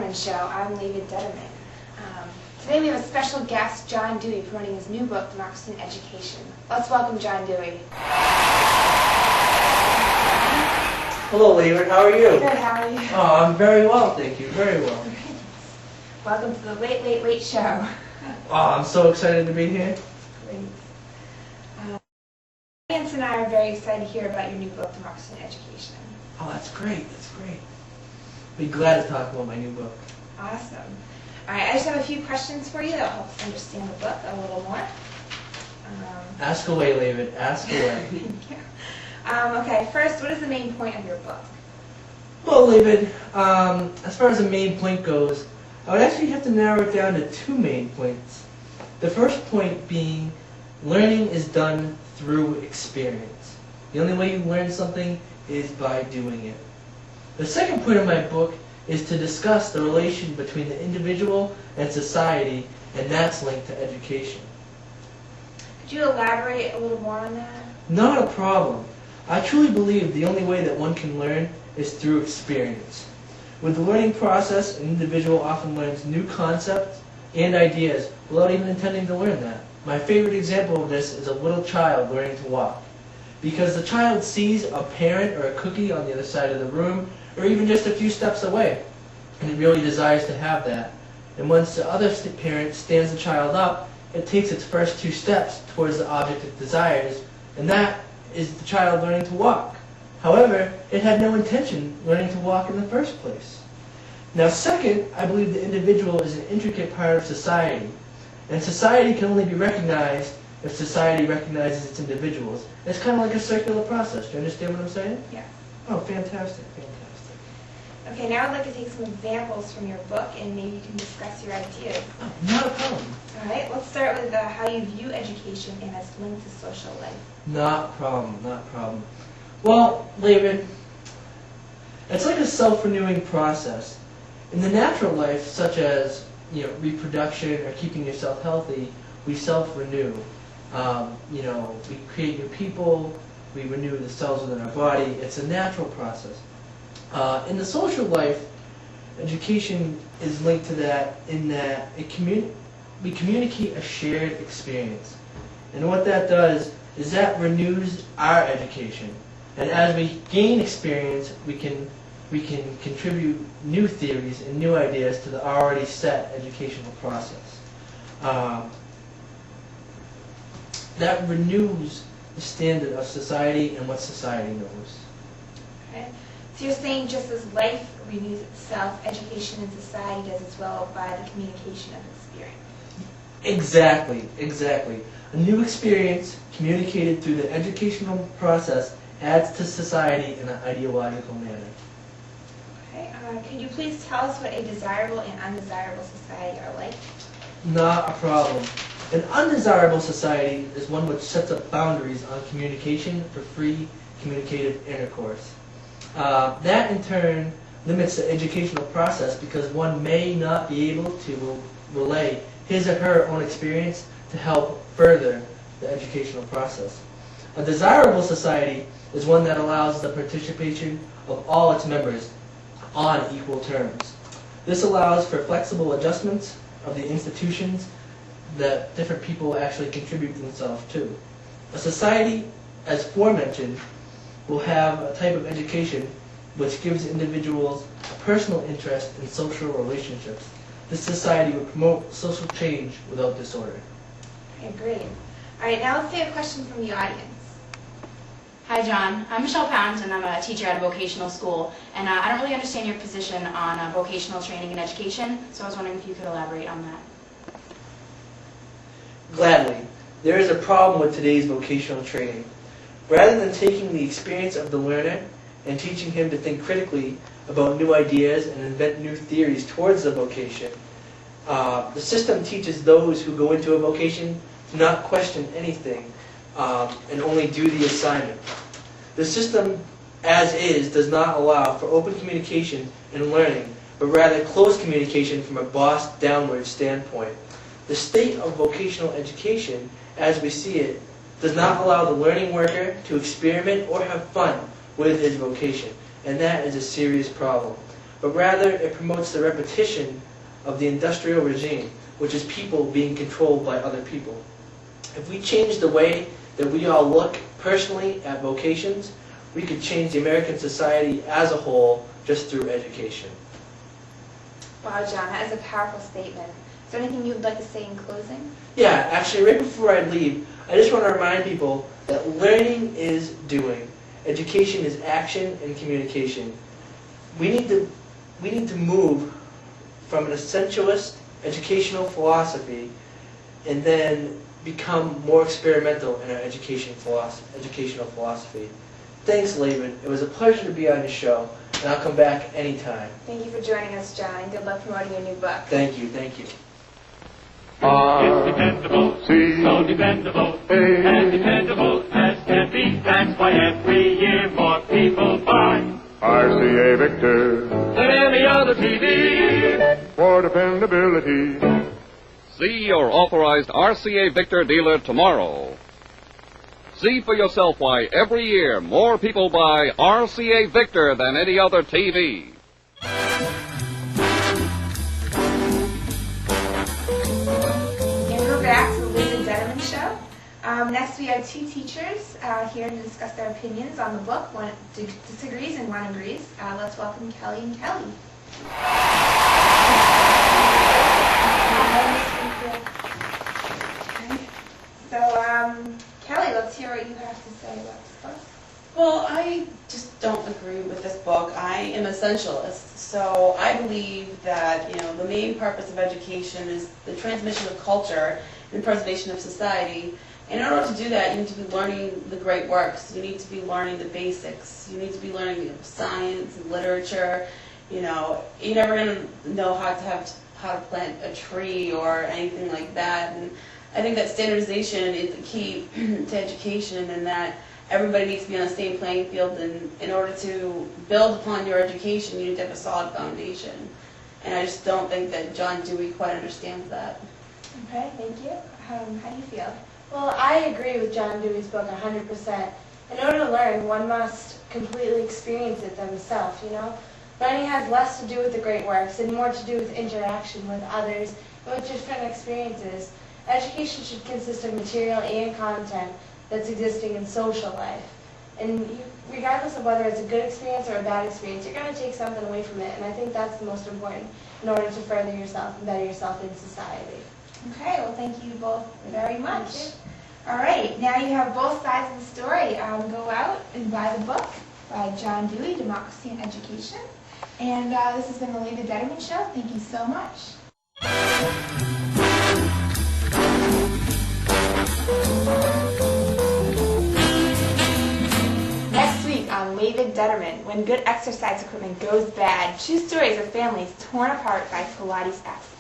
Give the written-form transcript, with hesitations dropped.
Detterman Show. I'm David Detterman. Today we have a special guest, John Dewey, promoting his new book, Democracy in Education. Let's welcome John Dewey. Hello, David. How are you? Good, how are you? Oh, I'm very well, thank you. Very well. Welcome to the Late, Late, Late Show. Oh, I'm so excited to be here. Great. Audience and I are very excited to hear about your new book, Democracy in Education. Oh, that's great. That's great. Be glad to talk about my new book. Awesome. All right, I just have a few questions for you that will help us understand the book a little more. Ask away, David. Ask away. Thank you. Okay, first, what is the main point of your book? Well, David, as far as the main point goes, I would actually have to narrow it down to two main points. The first point being, learning is done through experience. The only way you learn something is by doing it. The second point of my book is to discuss the relation between the individual and society, and that's linked to education. Could you elaborate a little more on that? Not a problem. I truly believe the only way that one can learn is through experience. With the learning process, an individual often learns new concepts and ideas without even intending to learn that. My favorite example of this is a little child learning to walk. Because the child sees a parent or a cookie on the other side of the room, or even just a few steps away, and it really desires to have that. And once the other parent stands the child up, it takes its first two steps towards the object it desires, and that is the child learning to walk. However, it had no intention learning to walk in the first place. Now second, I believe the individual is an intricate part of society, and society can only be recognized if society recognizes its individuals. It's kind of like a circular process. Do you understand what I'm saying? Yeah. Oh, fantastic, fantastic. Okay, now I'd like to take some examples from your book and maybe you can discuss your ideas. Oh, not a problem. All right, let's start with how you view education and its link to social life. Not a problem, not a problem. Well, David, it's like a self-renewing process. In the natural life, such as reproduction or keeping yourself healthy, we self-renew. We create new people, we renew the cells within our body. It's a natural process. In the social life, education is linked to that in that we communicate a shared experience. And what that does is that renews our education. And as we gain experience, we can contribute new theories and new ideas to the already set educational process. That renews the standard of society and what society knows. Okay. So you're saying just as life renews itself, education in society does as well by the communication of experience. Exactly, exactly. A new experience communicated through the educational process adds to society in an ideological manner. Okay. Could you please tell us what a desirable and undesirable society are like? Not a problem. An undesirable society is one which sets up boundaries on communication for free communicative intercourse. That in turn limits the educational process because one may not be able to relay his or her own experience to help further the educational process. A desirable society is one that allows the participation of all its members on equal terms. This allows for flexible adjustments of the institutions that different people actually contribute themselves to. A society, as aforementioned, will have a type of education which gives individuals a personal interest in social relationships. This society would promote social change without disorder. Okay, great. All right, now let's take a question from the audience. Hi, John. I'm Michelle Pounds, and I'm a teacher at a vocational school. And I don't really understand your position on vocational training and education, so I was wondering if you could elaborate on that. Gladly. There is a problem with today's vocational training. Rather than taking the experience of the learner and teaching him to think critically about new ideas and invent new theories towards the vocation, the system teaches those who go into a vocation to not question anything and only do the assignment. The system, as is, does not allow for open communication and learning, but rather closed communication from a boss downward standpoint. The state of vocational education, as we see it, does not allow the learning worker to experiment or have fun with his vocation, and that is a serious problem. but rather it promotes the repetition of the industrial regime, which is people being controlled by other people. If we change the way that we all look personally at vocations, we could change the American society as a whole just through education. Wow, John, that is a powerful statement. Is there anything you'd like to say in closing? Yeah, actually, right before I leave, I just want to remind people that learning is doing. Education is action and communication. We need to move from an essentialist educational philosophy and then become more experimental in our educational philosophy. Thanks, Laban. It was a pleasure to be on your show, and I'll come back anytime. Thank you for joining us, John, and good luck promoting your new book. Thank you, thank you. It's dependable, so dependable, as dependable as can be. That's why every year more people buy RCA Victor than any other TV. for dependability. See your authorized RCA Victor dealer tomorrow. See for yourself why every year more people buy RCA Victor than any other TV. And we're back to the Laban Detterman Show. Next we have two teachers here to discuss their opinions on the book. One disagrees and one agrees. Let's welcome Kelly and Kelly. So, Kelly, let's hear what you have to say about this book. Well, I just don't agree with this book. I am a essentialist, so I believe that the main purpose of education is the transmission of culture and preservation of society. And in order to do that, you need to be learning the great works. You need to be learning the basics. You need to be learning science and literature. You're never going to know how to plant a tree or anything like that. And I think that standardization is the key to education, and that everybody needs to be on the same playing field. And in order to build upon your education, you need to have a solid foundation. And I just don't think that John Dewey quite understands that. Okay, thank you. How do you feel? Well, I agree with John Dewey's book 100%. In order to learn, one must completely experience it themselves, Learning has less to do with the great works and more to do with interaction with others and with different experiences. Education should consist of material and content that's existing in social life. And regardless of whether it's a good experience or a bad experience, you're going to take something away from it. And I think that's the most important in order to further yourself and better yourself in society. Okay, well, thank you both very much. All right, now you have both sides of the story. Go out and buy the book by John Dewey, Democracy in Education. And this has been the Laban Detterman Show. Thank you so much. Next week on Laban Detterman, when good exercise equipment goes bad, choose stories of families torn apart by Pilates accidents.